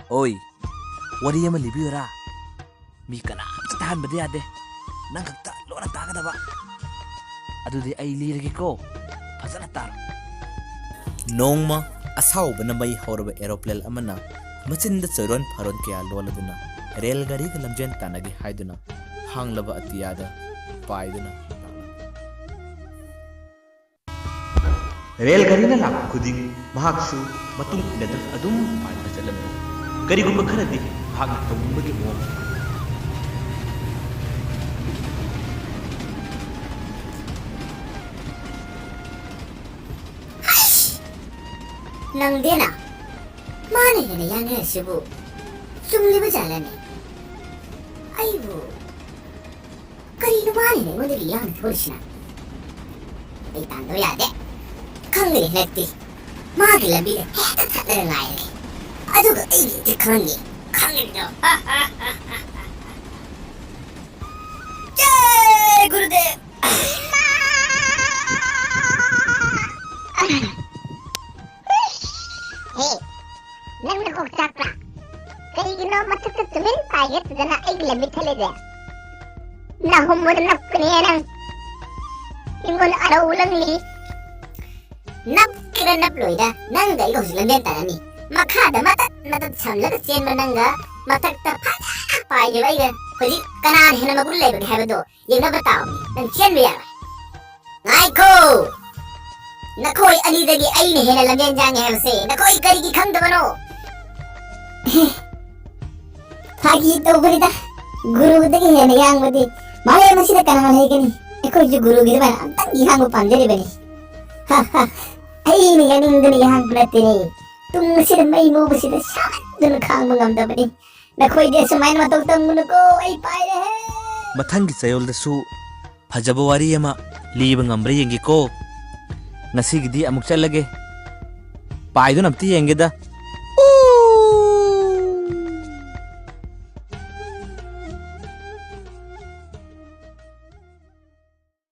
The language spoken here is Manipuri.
Oi, wari ama libiyora. Mi kana tahan badi ade. Nang kakta lora taga daba. Adudi ay lirigi ko. Fazana tar. Nongma asaw ba na may horaba aeroplane amana machinda charon pharon kaya loladuna rail gari ka lamjen tanagi haiduna hanglaba atiyada paiduna rail गाड़ी ना लाख खुदिंग महाक्सु मतुंग नदर अदुम पाइना चलनु करिगुम खरदि भाग तोंबगे मो नंगदेना माने ने यांगे सिबु सुमलिबो जालाने आइबो करिनो माने ने मोदि यांग थोरसिना ए तांदो यादे खंगरे नत्ति मागे लंबीदे हेता थदर लायरे अदुगा एगे खंगे खंगरिनो जय गुरुदेव नंग को चाकरा कई गिनो मत तो तुमिन पागे तना एक लंबी थले दे ना हम मोर नपने नंग इंगोन अरो उलंगली नप किरा नप लोइदा नंग दई को लंबे तानी मखा द मत छमला द चेन मनंगा मथक त पागे वैगे खोजी कनार हेन मगुल लेबे हैबदो ये न बताओ नंग चेन बिया नाइको नखोई अली दगी आई ने हेन लंबे जांगे हमसे नखोई करी की खंग बनो हागी तो बरिदा गुरु दगी हेन यांग बदी माले मसिदा कनाल है कनी एको जो गुरु गिर बना अंत यांग पंजरे बनी हा हा आई ने यानिंग दनी यांग ब्लते ने तुम मसिदा मई मो बसिदा शादन खांग मंगम दबनी नखोई जे समाइन मतौ तंगुन को आई पाए रहे Mathangi sayol dasu fajaba wari ama liba ngambre yengi ko. Nasi gidi amuk chalage. Paido namti yenge da.